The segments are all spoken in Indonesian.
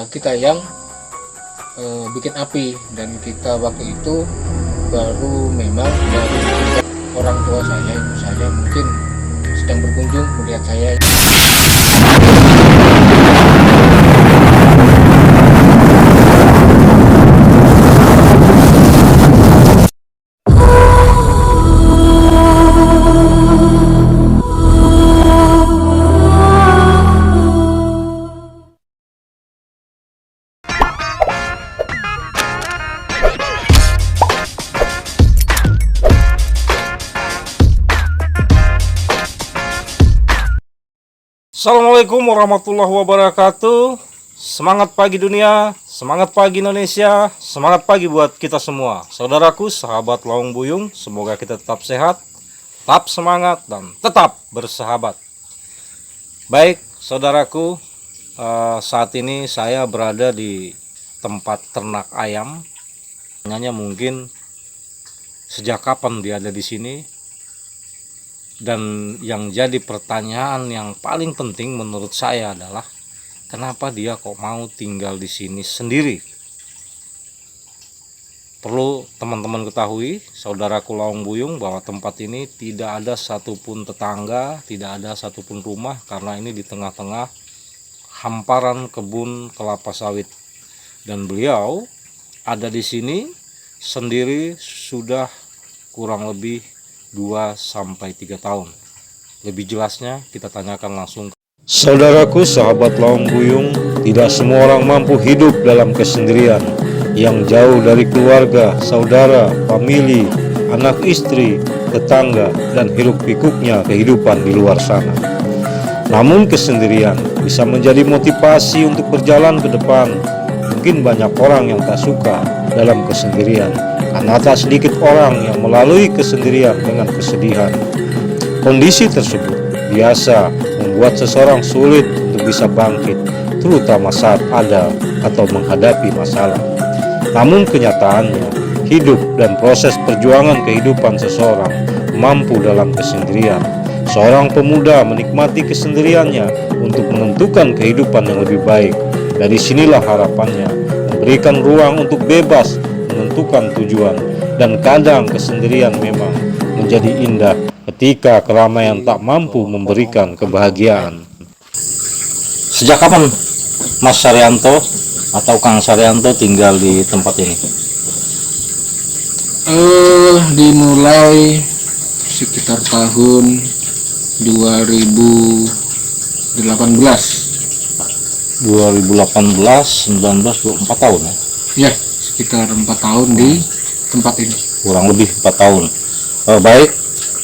kita yang bikin api, dan kita waktu itu baru memang dari orang tua saya, ibu saya mungkin sedang berkunjung melihat saya. Assalamualaikum warahmatullahi wabarakatuh. Semangat pagi dunia, semangat pagi Indonesia, semangat pagi buat kita semua. Saudaraku, sahabat Lawang Buyung, semoga kita tetap sehat, tetap semangat, dan tetap bersahabat. Baik, saudaraku, saat ini saya berada di tempat ternak ayam. Tanyanya mungkin sejak kapan dia ada di sini? Dan yang jadi pertanyaan yang paling penting menurut saya adalah kenapa dia kok mau tinggal di sini sendiri? Perlu teman-teman ketahui, saudaraku Lawang Buyung, bahwa tempat ini tidak ada satupun tetangga, tidak ada satupun rumah, karena ini di tengah-tengah hamparan kebun kelapa sawit. Dan beliau ada di sini sendiri sudah kurang lebih 2-3 tahun. Lebih jelasnya kita tanyakan langsung. Saudaraku, sahabat Lawang Buyung, tidak semua orang mampu hidup dalam kesendirian, yang jauh dari keluarga, saudara, famili, anak istri, tetangga, dan hiruk pikuknya kehidupan di luar sana. Namun kesendirian bisa menjadi motivasi untuk berjalan ke depan. Mungkin banyak orang yang tak suka dalam kesendirian, karena tak sedikit orang yang melalui kesendirian dengan kesedihan. Kondisi tersebut biasa membuat seseorang sulit untuk bisa bangkit, terutama saat ada atau menghadapi masalah. Namun kenyataannya, hidup dan proses perjuangan kehidupan seseorang mampu dalam kesendirian. Seorang pemuda menikmati kesendiriannya untuk menentukan kehidupan yang lebih baik. Dari sinilah harapannya, memberikan ruang untuk bebas menentukan tujuan. Dan kadang kesendirian memang menjadi indah ketika keramaian tak mampu memberikan kebahagiaan. Sejak kapan Mas Saryanto atau Kang Saryanto tinggal di tempat ini? Dimulai sekitar tahun 2018. 2018, 19, 24 tahun ya? Ya, sekitar 4 tahun di tempat ini. Kurang lebih 4 tahun. Baik,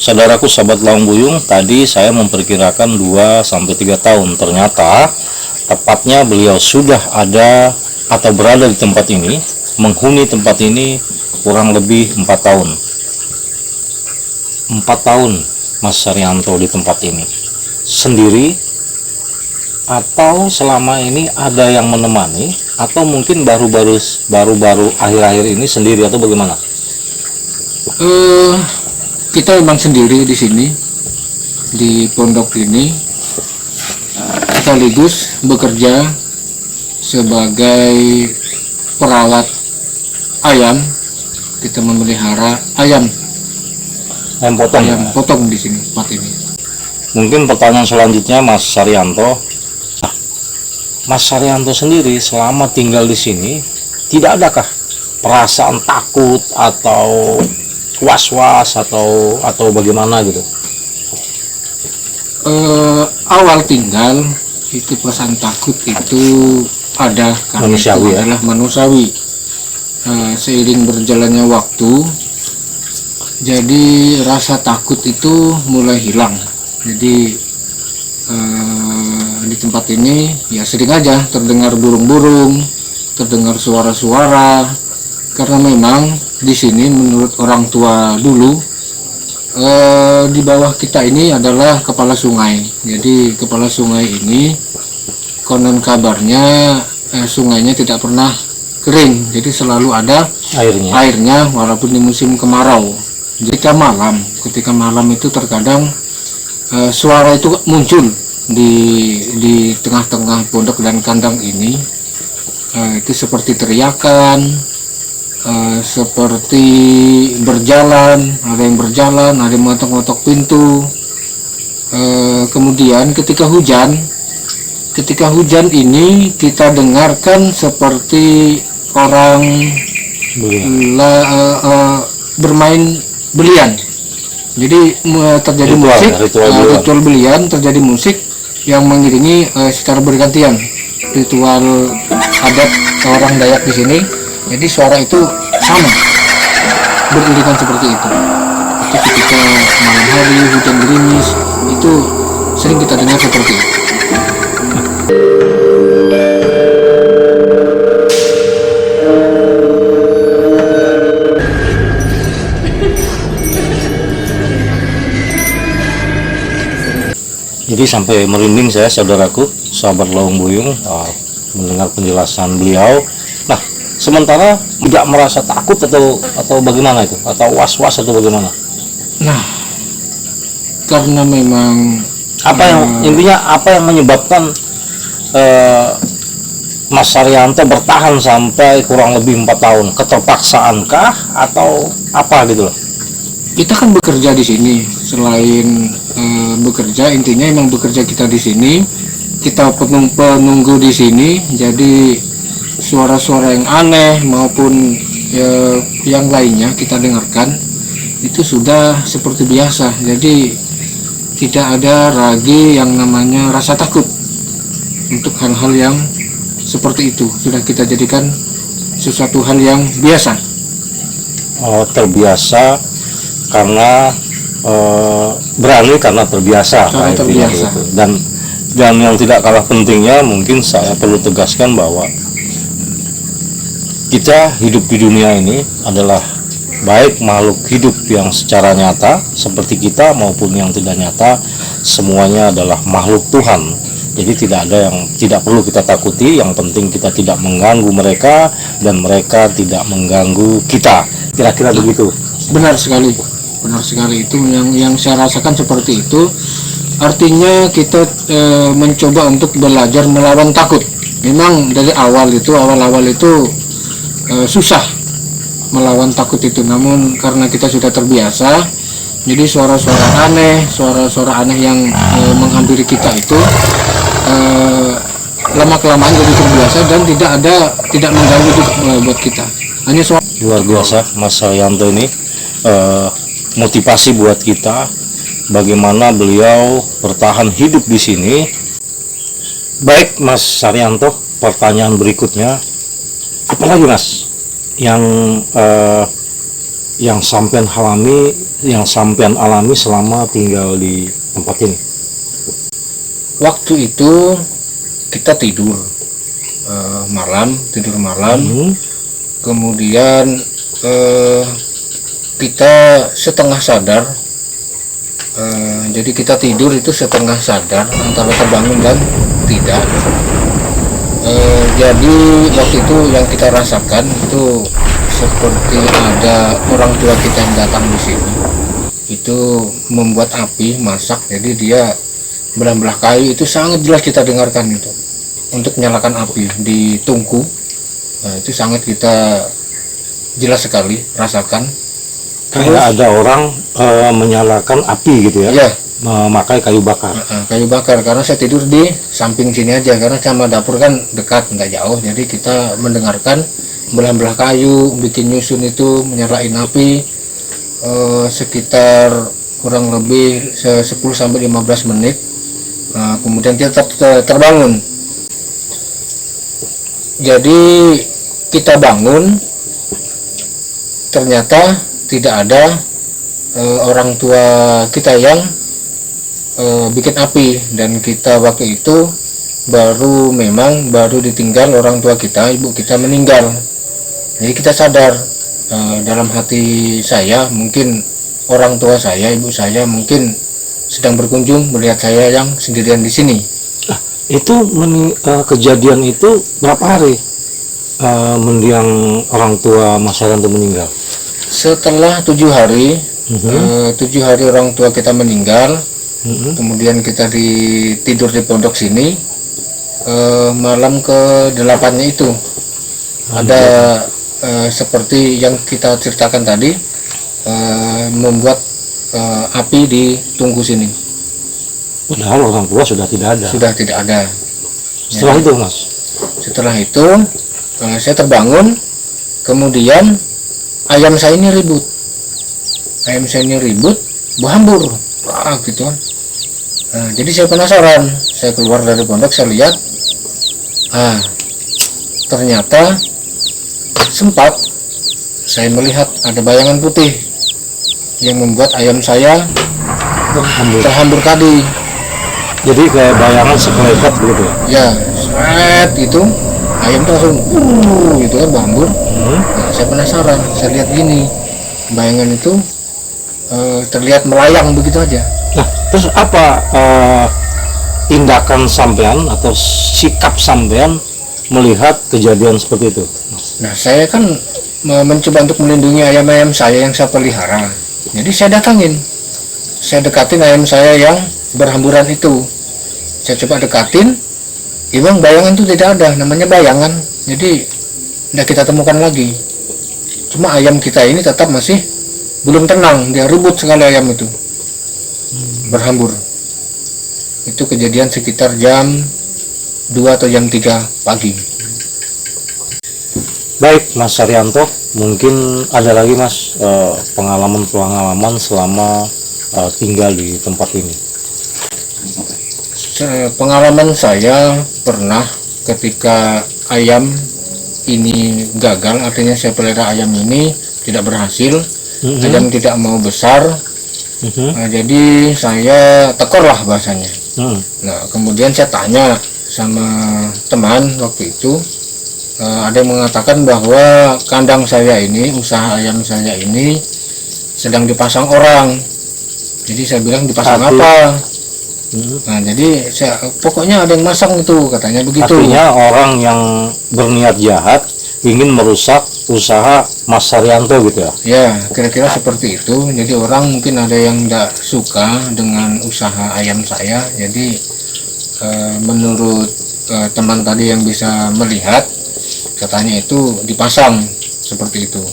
saudaraku sahabat Lawang Buyung, tadi saya memperkirakan 2-3 tahun. Ternyata tepatnya beliau sudah ada atau berada di tempat ini, menghuni tempat ini kurang lebih 4 tahun. 4 tahun Mas Saryanto di tempat ini sendiri, atau selama ini ada yang menemani, atau mungkin baru-baru akhir-akhir ini sendiri, atau bagaimana? Kita memang sendiri di sini di pondok ini, sekaligus bekerja sebagai perawat ayam. Kita memelihara ayam potong di sini, tempat ini. Mungkin pertanyaan selanjutnya, Mas Saryanto. Mas Saryanto sendiri selama tinggal di sini tidak adakah perasaan takut atau was-was atau bagaimana gitu? Awal tinggal itu perasaan takut itu ada, karena manusiawi, itu adalah manusiawi. Seiring berjalannya waktu, jadi rasa takut itu mulai hilang. Jadi di tempat ini ya sering aja terdengar burung-burung, terdengar suara-suara, karena memang di sini menurut orang tua dulu, di bawah kita ini adalah kepala sungai. Jadi kepala sungai ini konon kabarnya sungainya tidak pernah kering, jadi selalu ada airnya walaupun di musim kemarau. Ketika malam itu terkadang suara itu muncul di tengah-tengah pondok dan kandang ini. Itu seperti teriakan, seperti berjalan, ada yang mengotok-ngotok pintu. Kemudian ketika hujan ini kita dengarkan seperti orang bermain belian. Jadi terjadi ritual belian, terjadi musik yang mengiringi secara bergantian, ritual adat orang Dayak di sini. Jadi suara itu sama, beriringan seperti itu. Itu ketika malam hari hujan gerimis, itu sering kita dengar seperti itu. Jadi sampai merinding saya, saudaraku, sahabat Lawang Buyung, mendengar penjelasan beliau. Nah, sementara tidak merasa takut atau bagaimana itu, atau was-was atau bagaimana? Nah, karena memang intinya apa yang menyebabkan Mas Saryanto bertahan sampai kurang lebih 4 tahun? Keterpaksaankah atau apa gitu loh? Kita kan bekerja di sini. Selain bekerja, intinya emang bekerja kita di sini. Kita penunggu di sini. Jadi suara-suara yang aneh maupun yang lainnya kita dengarkan itu sudah seperti biasa. Jadi tidak ada lagi yang namanya rasa takut untuk hal-hal yang seperti itu. Sudah kita jadikan sesuatu hal yang biasa. Oh, terbiasa karena berani karena terbiasa. Terbiasa. Dan yang tidak kalah pentingnya, mungkin saya perlu tegaskan bahwa kita hidup di dunia ini adalah baik makhluk hidup yang secara nyata seperti kita maupun yang tidak nyata, semuanya adalah makhluk Tuhan. Jadi tidak ada yang tidak perlu kita takuti, yang penting kita tidak mengganggu mereka dan mereka tidak mengganggu kita. Kira-kira begitu. Benar sekali itu yang saya rasakan seperti itu. Artinya kita mencoba untuk belajar melawan takut. Memang dari awal itu susah melawan takut itu, namun karena kita sudah terbiasa, jadi suara-suara aneh yang menghampiri kita itu lama-kelamaan jadi terbiasa dan tidak mengganggu buat kita. Hanya suara. Luar biasa Mas Saryanto ini, motivasi buat kita bagaimana beliau bertahan hidup di sini. Baik Mas Saryanto, pertanyaan berikutnya, apalagi Mas yang sampean alami selama tinggal di tempat ini? Waktu itu kita tidur malam, kemudian kita setengah sadar. Jadi kita tidur itu setengah sadar, antara terbangun dan tidak. Jadi waktu itu yang kita rasakan itu seperti ada orang tua kita yang datang di sini. Itu membuat api, masak. Jadi dia belah-belah kayu, itu sangat jelas kita dengarkan itu. Untuk menyalakan api di tungku, nah, itu sangat kita jelas sekali rasakan. Kayak ada orang menyalakan api gitu ya? Iya. Memakai kayu bakar. Kayu bakar, karena saya tidur di samping sini aja, karena sama dapur kan dekat, nggak jauh. Jadi kita mendengarkan belah-belah kayu, bikin nyusun itu, menyalain api sekitar kurang lebih 10-15 menit. Kemudian kita terbangun. Jadi kita bangun, ternyata tidak ada orang tua kita yang bikin api, dan kita waktu itu baru ditinggal orang tua kita, ibu kita meninggal. Jadi kita sadar, dalam hati saya, mungkin orang tua saya, ibu saya mungkin sedang berkunjung melihat saya yang sendirian di sini. Itu kejadian itu berapa hari mendiang orang tua Mas Saryanto meninggal? Setelah 7 hari, 7 hari orang tua kita meninggal. Kemudian kita tidur di pondok sini, malam ke-8-nya itu ada seperti yang kita ceritakan tadi, membuat api di tungku sini. Padahal orang tua sudah tidak ada. Sudah tidak ada. Setelah itu Mas? Setelah itu saya terbangun, kemudian ayam saya ini ribut. Ayam saya ini ribut, berhambur, wah gitu kan. Nah, jadi saya penasaran, saya keluar dari pondok, saya lihat, ternyata sempat saya melihat ada bayangan putih yang membuat ayam saya terhambur tadi. Jadi kayak bayangan sekelebat begitu ya? Ya, seret itu, ayam itu langsung gitu kan berhambur. Nah, saya penasaran, saya lihat gini, bayangan itu terlihat melayang begitu aja. Nah, terus apa tindakan sampean atau sikap sampean melihat kejadian seperti itu? Nah, saya kan mencoba untuk melindungi ayam-ayam saya yang saya pelihara. Jadi saya datangin, saya dekatin ayam saya yang berhamburan itu. Saya coba dekatin, memang bayangan itu tidak ada, namanya bayangan. Jadi tidak kita temukan lagi. Cuma ayam kita ini tetap masih belum tenang, dia ribut sekali ayam itu, berhambur. Itu kejadian sekitar jam 2 atau jam 3 pagi. Baik Mas Saryanto, mungkin ada lagi Mas pengalaman-pengalaman selama tinggal di tempat ini. Pengalaman saya pernah ketika ayam ini gagal, artinya saya pelihara ayam ini tidak berhasil, ayam tidak mau besar. Nah, jadi saya tekor lah bahasanya. Nah, kemudian saya tanya sama teman waktu itu, ada yang mengatakan bahwa kandang saya ini, usaha ayam saya ini sedang dipasang orang. Jadi saya bilang, dipasang apa? Nah, jadi pokoknya ada yang masang itu, katanya begitu. Artinya orang yang berniat jahat ingin merusak usaha Mas Saryanto gitu ya? Ya, kira-kira seperti itu. Jadi orang mungkin ada yang tidak suka dengan usaha ayam saya. Jadi menurut teman tadi yang bisa melihat, katanya itu dipasang seperti itu.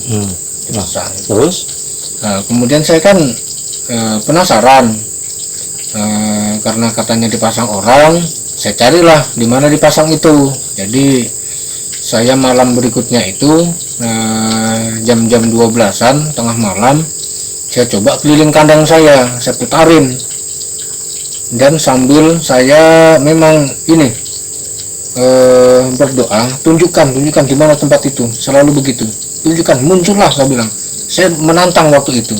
Dipasang. Terus? Kemudian saya kan penasaran, karena katanya dipasang orang, saya carilah di mana dipasang itu. Jadi saya malam berikutnya itu jam-jam 12-an tengah malam, saya coba keliling kandang saya putarin, dan sambil saya memang ini berdoa, tunjukkan di mana tempat itu, selalu begitu, tunjukkan, muncullah, saya bilang. Saya menantang waktu itu,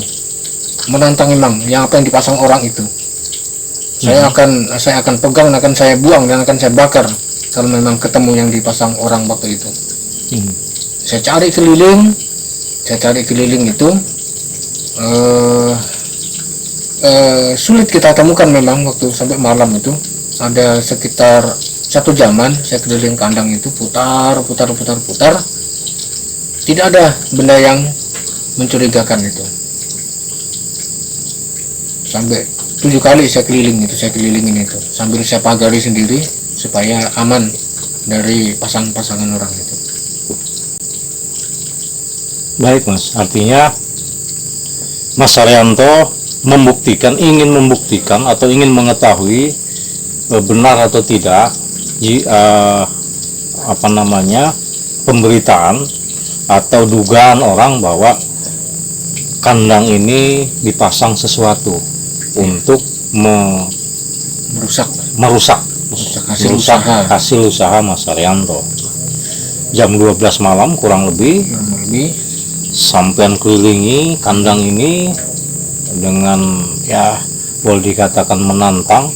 menantang memang yang apa yang dipasang orang itu. Saya akan pegang, akan saya buang, dan akan saya bakar kalau memang ketemu yang dipasang orang waktu itu. Saya cari keliling itu, sulit kita temukan memang waktu sampai malam itu. Ada sekitar 1 jaman saya keliling kandang itu, putar, tidak ada benda yang mencurigakan itu. Sampai 7 kali saya kelilingin itu, sambil saya pagari sendiri supaya aman dari pasangan orang itu. Baik Mas, artinya Mas Saryanto ingin membuktikan atau ingin mengetahui benar atau tidak pemberitaan atau dugaan orang bahwa kandang ini dipasang sesuatu untuk merusak hasil usaha Mas Saryanto. Jam 12 malam kurang lebih sampean kelilingi kandang ini dengan ya boleh dikatakan menantang,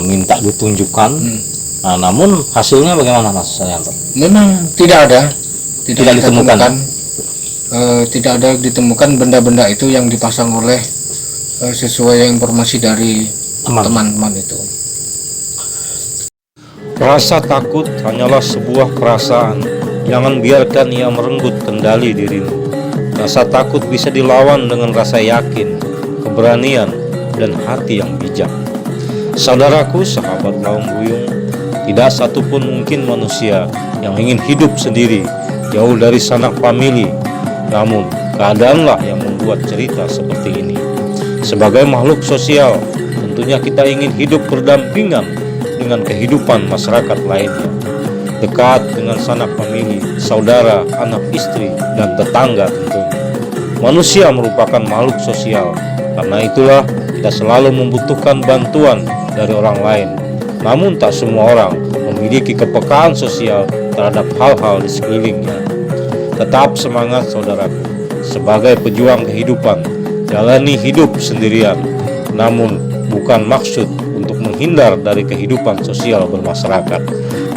minta ditunjukkan. Nah, namun hasilnya bagaimana Mas Saryanto? Memang tidak ditemukan. Tidak ada ditemukan benda-benda itu yang dipasang oleh sesuai informasi dari teman-teman itu. Rasa takut hanyalah sebuah perasaan. Jangan biarkan ia merenggut kendali dirimu. Rasa takut bisa dilawan dengan rasa yakin, keberanian, dan hati yang bijak. Saudaraku, sahabat Laung Buyung, tidak satupun mungkin manusia yang ingin hidup sendiri, jauh dari sanak famili. Namun, keadaanlah yang membuat cerita seperti ini. Sebagai makhluk sosial, tentunya kita ingin hidup berdampingan dengan kehidupan masyarakat lainnya, dekat dengan sanak famili, saudara, anak istri, dan tetangga tentunya. Manusia merupakan makhluk sosial, karena itulah kita selalu membutuhkan bantuan dari orang lain. Namun tak semua orang memiliki kepekaan sosial terhadap hal-hal di sekelilingnya. Tetap semangat saudaraku, sebagai pejuang kehidupan, jalani hidup sendirian, namun bukan maksud untuk menghindar dari kehidupan sosial bermasyarakat.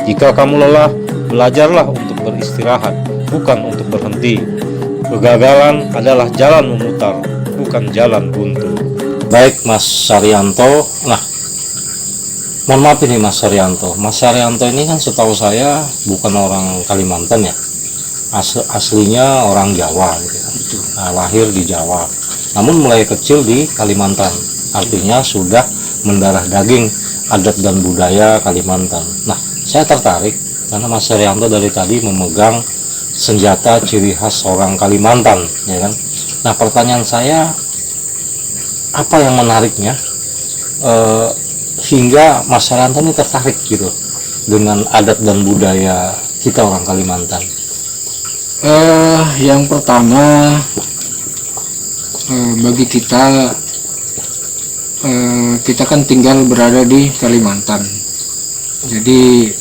Jika kamu lelah, belajarlah untuk beristirahat, bukan untuk berhenti. Kegagalan adalah jalan memutar, bukan jalan buntu. Baik Mas Saryanto, mohon maaf ini Mas Saryanto. Mas Saryanto ini kan setahu saya bukan orang Kalimantan ya, aslinya orang Jawa gitu kan. Lahir di Jawa, namun mulai kecil di Kalimantan, artinya sudah mendarah daging adat dan budaya Kalimantan. Nah, saya tertarik karena Mas Saryanto dari tadi memegang senjata ciri khas orang Kalimantan, ya kan? Nah, pertanyaan saya, apa yang menariknya hingga Mas Saryanto ini tertarik gitu dengan adat dan budaya kita orang Kalimantan? Yang pertama, bagi kita, kita kan tinggal berada di Kalimantan, jadi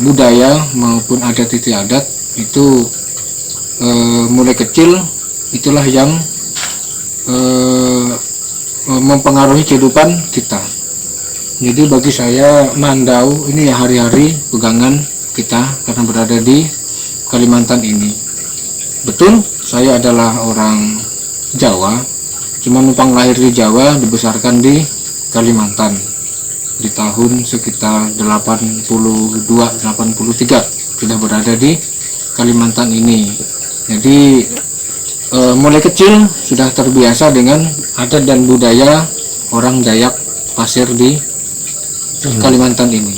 budaya maupun adat istiadat itu mulai kecil itulah yang mempengaruhi kehidupan kita. Jadi bagi saya Mandau ini ya hari-hari pegangan kita karena berada di Kalimantan ini. Betul, saya adalah orang Jawa, cuma numpang lahir di Jawa, dibesarkan di Kalimantan di tahun sekitar 82-83 sudah berada di Kalimantan ini. Jadi mulai kecil sudah terbiasa dengan adat dan budaya orang Dayak Pasir di Kalimantan ini.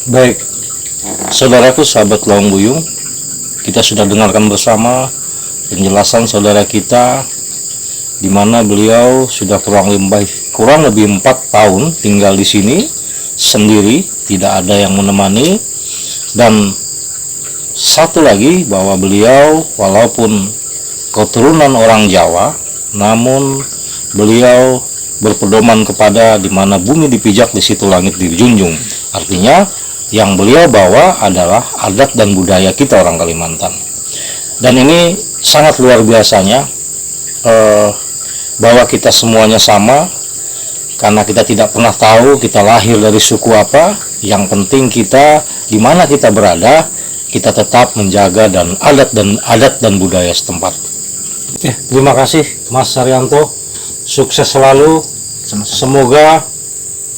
Baik, saudaraku sahabat Lawang Buyung, kita sudah dengarkan bersama penjelasan saudara kita, di mana beliau sudah kurang lebih 4 tahun tinggal di sini sendiri, tidak ada yang menemani. Dan satu lagi, bahwa beliau walaupun keturunan orang Jawa, namun beliau berpedoman kepada di mana bumi dipijak di situ langit dijunjung. Artinya yang beliau bawa adalah adat dan budaya kita orang Kalimantan. Dan ini sangat luar biasanya, bahwa kita semuanya sama, karena kita tidak pernah tahu kita lahir dari suku apa. Yang penting kita di mana kita berada, kita tetap menjaga dan adat dan budaya setempat. Terima kasih Mas Saryanto, sukses selalu. Semoga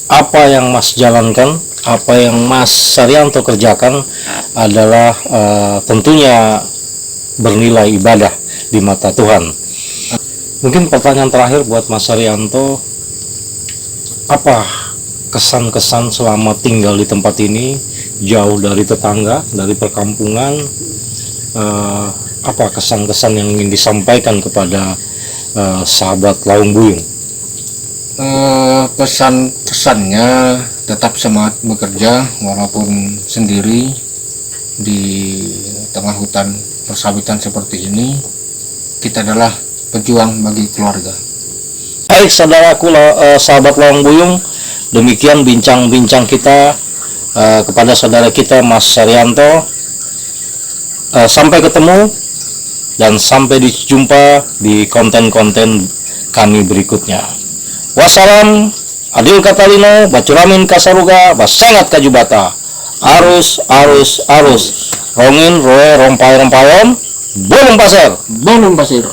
apa yang Mas jalankan, apa yang Mas Saryanto kerjakan adalah tentunya bernilai ibadah di mata Tuhan. Mungkin pertanyaan terakhir buat Mas Saryanto, apa kesan-kesan selama tinggal di tempat ini, jauh dari tetangga, dari perkampungan? Apa kesan-kesan yang ingin disampaikan kepada sahabat Lawang Buyung? Pesan-pesannya tetap semangat bekerja walaupun sendiri di tengah hutan persawahan seperti ini. Kita adalah pejuang bagi keluarga. Baik saudaraku, sahabat Lawang Buyung, demikian bincang-bincang kita kepada saudara kita Mas Saryanto. Sampai ketemu dan sampai dijumpa di konten-konten kami berikutnya. Wassalam, adil katalino, bacuramin kasaruga, basengat kajubata, arus, rongin, roe, rompai-rompayon, bolong pasir.